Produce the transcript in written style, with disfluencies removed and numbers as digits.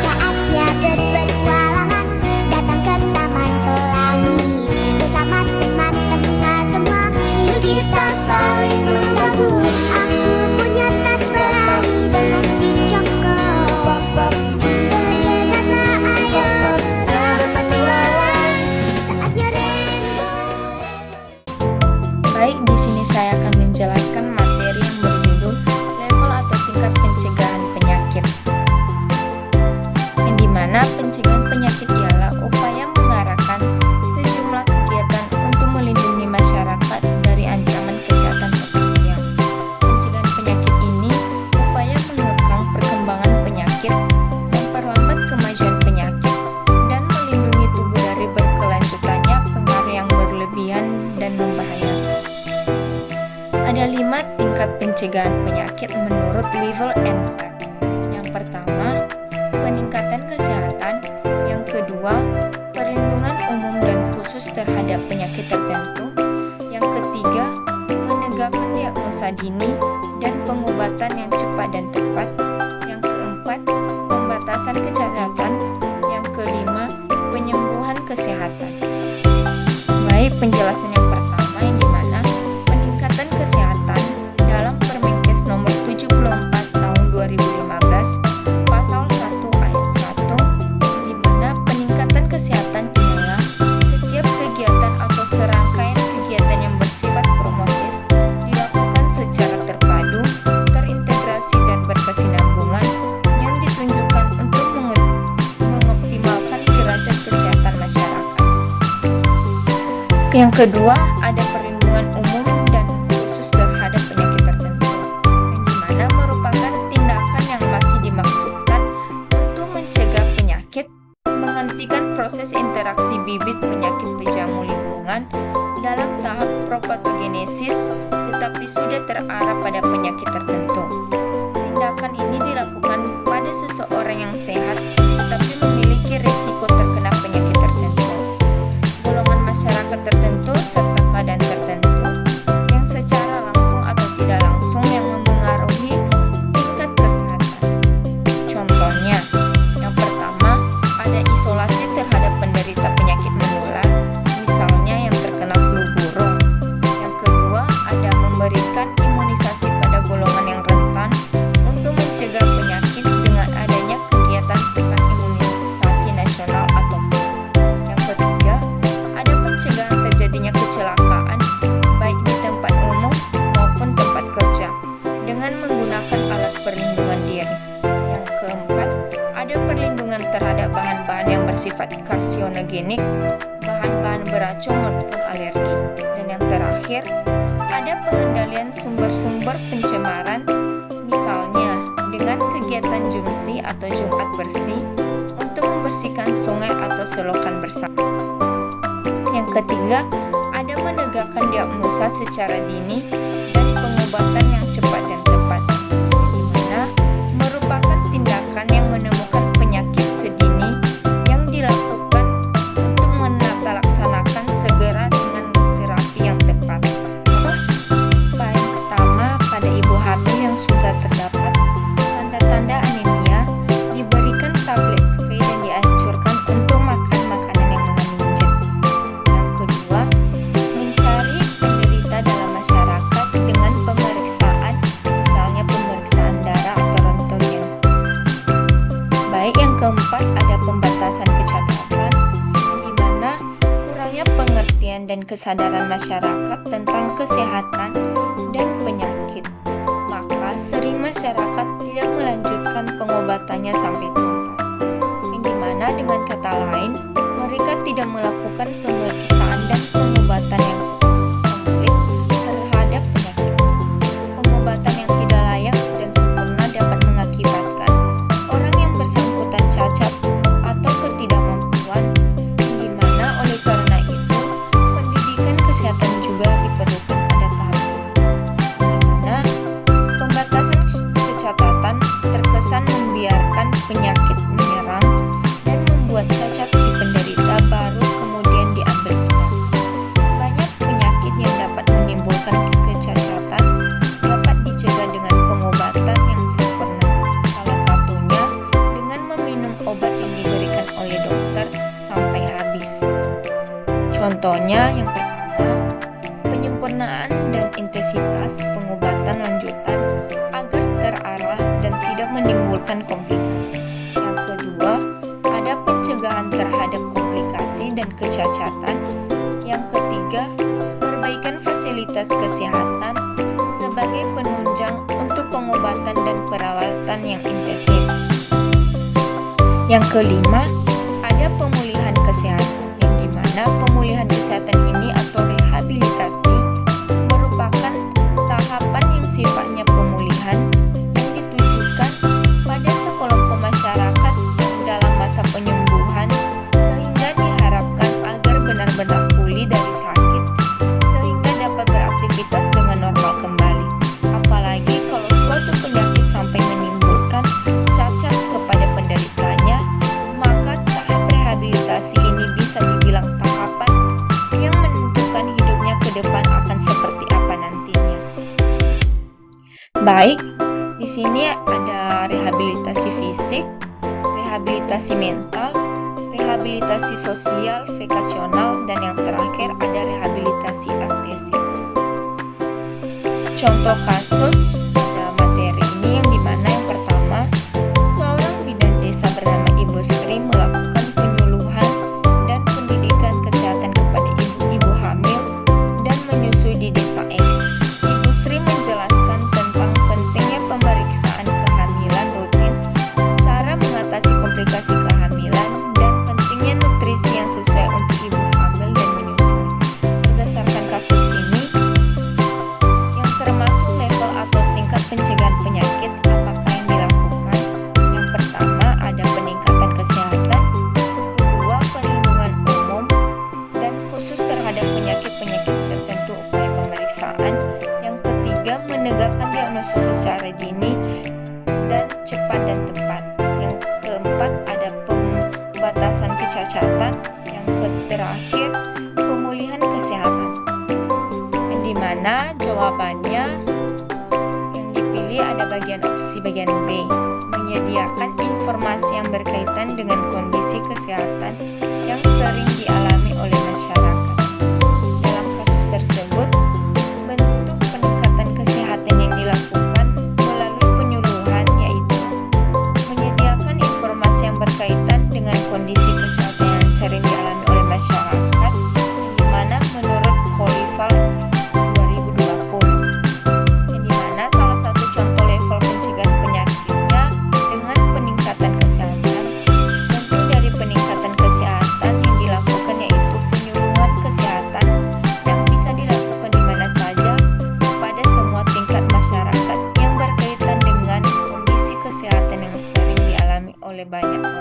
Saatnya berpetualangan, datang ke Taman Pelangi. Bersama teman-teman semua, yuk kita saling membantu. Aku punya tas berlari dengan si Joko. Bergegaslah ayo berpetualang, saatnya rainbow. Baik, di sini saya akan menjelaskan materi yang berjudul level atau tingkat pencegahan penyakit. Yang dimana pencegahan penyakit ialah upaya mengarahkan sejumlah kegiatan untuk melindungi masyarakat dari ancaman kesehatan potensial. Pencegahan penyakit ini upaya mengekang perkembangan penyakit, memperlambat kemajuan penyakit, dan melindungi tubuh dari berkelanjutannya pengaruh yang berlebihan dan membahayakan. Ada 5 tingkat pencegahan penyakit menurut Liver and Fair. Yang pertama, peningkatan kesehatan. Yang kedua, perlindungan umum dan khusus terhadap penyakit tertentu. Yang ketiga, menegakkan diagnosa dini dan pengobatan yang cepat dan tepat. Yang keempat, pembatasan kecacatan. Yang kelima, penyembuhan kesehatan. Baik, penjelasan yang pertama yang dimana peningkatan kesehatan dalam Permenkes nomor 74 tahun 2015 pasal 1 ayat 1, di mana peningkatan kesehatan ialah setiap kegiatan atau serangkaian kegiatan yang bersifat promotif dilakukan secara terpadu, terintegrasi dan berkesinambungan yang ditunjukkan untuk mengoptimalkan derajat kesehatan masyarakat. Yang kedua, ada perlindungan umum dan khusus terhadap penyakit tertentu, yang dimana merupakan tindakan yang masih dimaksudkan untuk mencegah penyakit, menghentikan proses interaksi bibit penyakit pejamu lingkungan dalam tahap propatogenesis, tetapi sudah terarah pada penyakit tertentu. Tindakan ini dilakukan pada seseorang yang sehat, tetapi memiliki risiko terkena penyakit tertentu, golongan masyarakat tertentu, serta keadaan tertentu yang secara langsung atau tidak langsung yang memengaruhi tingkat kesehatan. Contohnya, yang pertama, ada isolasi terhadap penderita penyakit menular, misalnya yang terkena flu burung. Yang kedua, ada memberikan imunisasi pada golongan yang rentan untuk mencegah penyakit dengan adanya kegiatan pekan imunisasi nasional atau PIN. Yang ketiga, ada pencegahan terjadinya kecelakaan baik di tempat umum maupun tempat kerja dengan menggunakan alat perlindungan diri. Yang keempat, ada perlindungan terhadap bahan-bahan yang bersifat karsinogenik, bahan-bahan beracun maupun alergi. Dan yang terakhir, ada pengendalian sumber-sumber pencemaran, misalnya dengan kegiatan jumsi atau Jumat bersih untuk membersihkan sungai atau selokan bersama. Yang ketiga, ada menegakkan diagnosa secara dini dan pengobatan yang cepat dan tepat, di mana merupakan tindakan yang menemukan penyakit sedini yang dilakukan untuk menata-laksanakan segera dengan terapi yang tepat. Yang pertama, pada ibu hamil yang sudah terdapat tanda-tanda anemia, diberikan tablet V dan dianjurkan untuk makan makanan yang mengandung zat besi. Yang kedua, mencari penderita dalam masyarakat dengan pemeriksaan, misalnya pemeriksaan darah atau röntgen. Baik, yang keempat, ada pembatasan kecacatan, di mana kurangnya pengertian dan kesadaran masyarakat tentang kesehatan dan penyakit. Maka sering masyarakat tidak melanjutkan pengobatannya sampai tuntas. Yang dimana dengan kata lain, mereka tidak melakukan pemeriksaan dan pengobatan yang komplit terhadap penyakit. Pengobatan yang tidak layak dan sempurna dapat mengakibatkan orang yang bersangkutan cacat atau ketidakmampuan, yang dimana oleh karena itu pendidikan kesehatan juga diperlukan pada tahap ini. Dimana pembatasan kecacatan terkesan membiarkan penyakit menyerang dan membuat cacat si penderita baru kemudian diambil tindakan. terarah dan tidak menimbulkan komplikasi. Yang kedua, ada pencegahan terhadap komplikasi dan kecacatan. Yang ketiga, perbaikan fasilitas kesehatan sebagai penunjang untuk pengobatan dan perawatan yang intensif. Yang kelima, ada pemulihan kesehatan, yang dimana pemulihan kesehatan ini atau rehabilitasi merupakan tahapan yang sifatnya pemulihan yang ditujukan pada sekelompok masyarakat dalam masa penyembuhan sehingga diharapkan agar benar-benar pulih dari sakit sehingga dapat beraktivitas dengan normal kembali. Apalagi kalau suatu penyakit sampai menimbulkan cacat kepada penderitanya, maka tahap rehabilitasi ini bisa dibilang tahapan yang menentukan hidupnya ke depan akan seperti apa nantinya. Baik, di sini ada rehabilitasi fisik, rehabilitasi mental, rehabilitasi sosial, vokasional, dan yang terakhir ada rehabilitasi estesis. Contoh kasus pada materi ini yang dimana yang pertama, seorang bidan desa bernama Ibu Sri melakukan penyuluhan dan pendidikan kesehatan kepada ibu-ibu hamil dan menyusui di desa X. Ibu Sri menjelaskan tentang pentingnya pemeriksaan kehamilan rutin, cara mengatasi komplikasi kehamilan, dan pentingnya nutrisi yang sesuai untuk ibu hamil dan menyusui. Berdasarkan kasus ini, yang termasuk level atau tingkat pencegahan penyakit, apakah yang dilakukan? Yang pertama ada peningkatan kesehatan, kedua perlindungan umum dan khusus terhadap penyakit-penyakit tertentu upaya pemeriksaan, yang ketiga menegakkan diagnosis secara dini dan cepat dan tepat, yang keempat ada pembatasan kecacatan, yang terakhir pemulihan kesehatan. Yang dimana jawabannya yang dipilih ada bagian B, menyediakan informasi yang berkaitan dengan kondisi kesehatan yang sering dialami oleh masyarakat. Dalam kasus tersebut, bentuk peningkatan kesehatan yang dilakukan melalui penyuluhan yaitu menyediakan informasi yang berkaitan dengan kondisi kesehatan yang sering dialami oleh masyarakat, yang dimana menurut Kolifal 2020, yang dimana salah satu contoh level pencegahan penyakitnya dengan peningkatan kesehatan. Bentuk dari peningkatan kesehatan yang dilakukan yaitu penyuluhan kesehatan yang bisa dilakukan di mana saja pada semua tingkat masyarakat yang berkaitan dengan kondisi kesehatan yang sering dialami oleh banyak